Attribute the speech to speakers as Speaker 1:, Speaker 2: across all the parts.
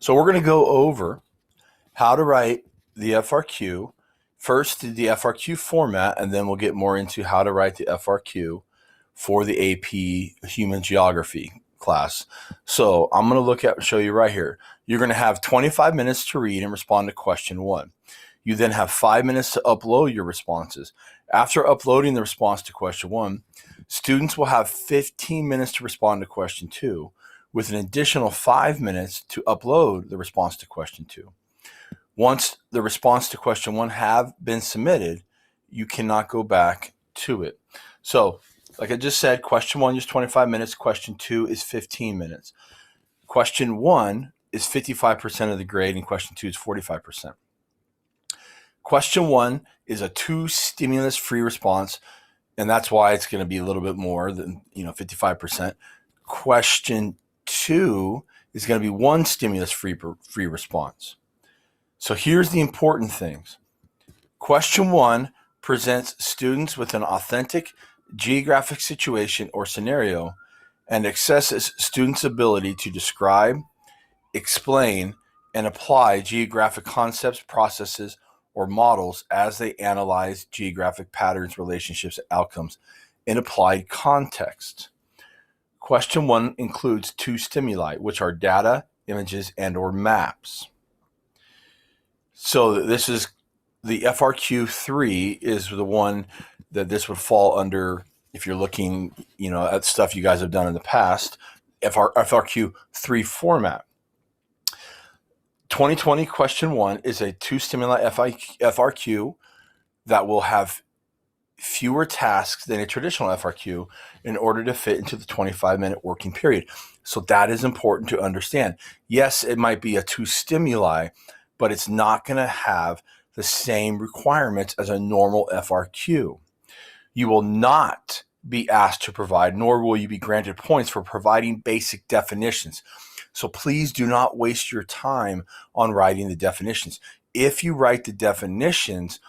Speaker 1: So we're going to go over how to write the FRQ. First, the FRQ format, and then we'll get more into how to write the FRQ for the AP Human Geography class. So I'm going to show you right here. You're going to have 25 minutes to read and respond to question 1. You then have 5 minutes to upload your responses. After uploading the response to question 1, students will have 15 minutes to respond to question 2, with an additional 5 minutes to upload the response to question 2. Once the response to question 1 have been submitted, you cannot go back to it. So, like I just said, question 1 is 25 minutes, question 2 is 15 minutes. Question 1 is 55% of the grade, and question 2 is 45%. Question 1 is a 2-stimulus-free response, and that's why it's going to be a little bit more than 55%. Question 2 is going to be 1 stimulus-free response. So here's the important things. Question 1 presents students with an authentic geographic situation or scenario and assesses students' ability to describe, explain, and apply geographic concepts, processes, or models as they analyze geographic patterns, relationships, and outcomes in applied context. Question 1 includes 2 stimuli, which are data, images, and/or maps. So this is the FRQ 3 is the one that this would fall under if you're looking, at stuff you guys have done in the past, FRQ 3 format. 2020 question 1 is a 2 stimuli FRQ that will have fewer tasks than a traditional FRQ in order to fit into the 25-minute working period. So that is important to understand. Yes, it might be a 2 stimuli, but it's not going to have the same requirements as a normal FRQ. You will not be asked to provide, nor will you be granted points for providing basic definitions. So please do not waste your time on writing the definitions. If you write the definitions,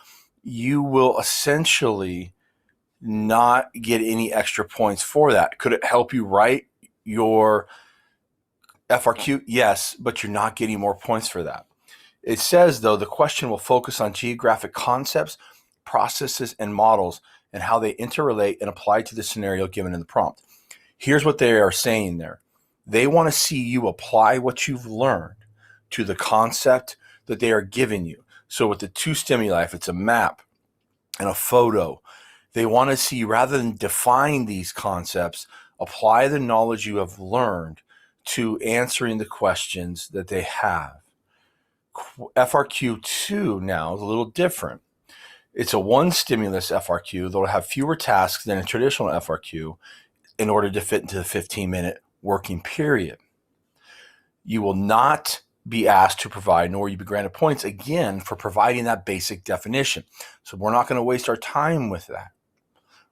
Speaker 1: you will essentially not get any extra points for that. Could it help you write your FRQ? Yes, but you're not getting more points for that. It says, though, the question will focus on geographic concepts, processes, and models, and how they interrelate and apply to the scenario given in the prompt. Here's what they are saying there. They want to see you apply what you've learned to the concept that they are giving you. So with the 2 stimuli, if it's a map and a photo, they want to see, rather than define these concepts, apply the knowledge you have learned to answering the questions that they have. FRQ 2 now is a little different. It's a 1 stimulus FRQ that will have fewer tasks than a traditional FRQ in order to fit into the 15-minute working period. You will not be asked to provide, nor will you be granted points, again, for providing that basic definition. So we're not going to waste our time with that.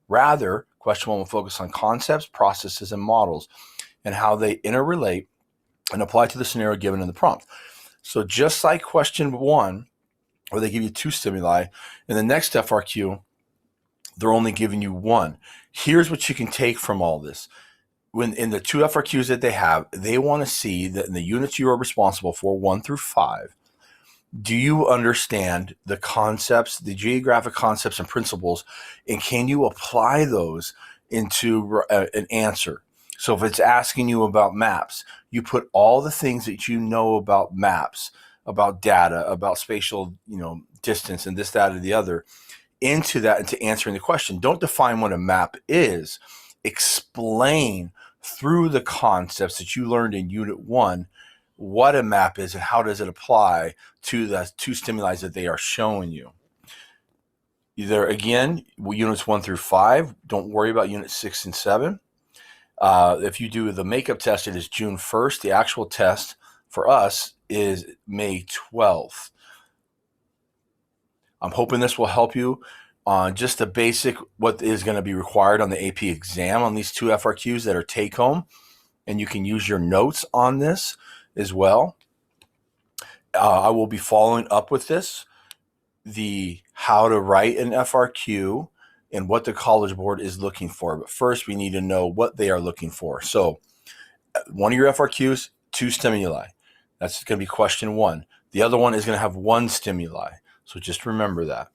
Speaker 1: Rather, question 1 will focus on concepts, processes, and models, and how they interrelate and apply to the scenario given in the prompt. So just like question 1, where they give you 2 stimuli, in the next FRQ, they're only giving you 1. Here's what you can take from all this. When in the 2 FRQs that they have, they want to see that in the units you are responsible for, 1 through 5, do you understand the concepts, the geographic concepts and principles, and can you apply those into an answer? So if it's asking you about maps, you put all the things that you know about maps, about data, about spatial, distance, and this, that, or the other, into that, into answering the question. Don't define what a map is. Explain through the concepts that you learned in Unit 1 what a map is and how does it apply to the 2 stimuli that they are showing you. Either, again, Units 1 through 5, don't worry about Units 6 and 7. If you do the makeup test, it is June 1st. The actual test for us is May 12th. I'm hoping this will help you on just the basic, what is going to be required on the AP exam on these 2 FRQs that are take home. And you can use your notes on this as well. I will be following up with this, the how to write an FRQ and what the College Board is looking for. But first, we need to know what they are looking for. So one of your FRQs, 2 stimuli. That's going to be question one. The other one is going to have one stimuli. So just remember that.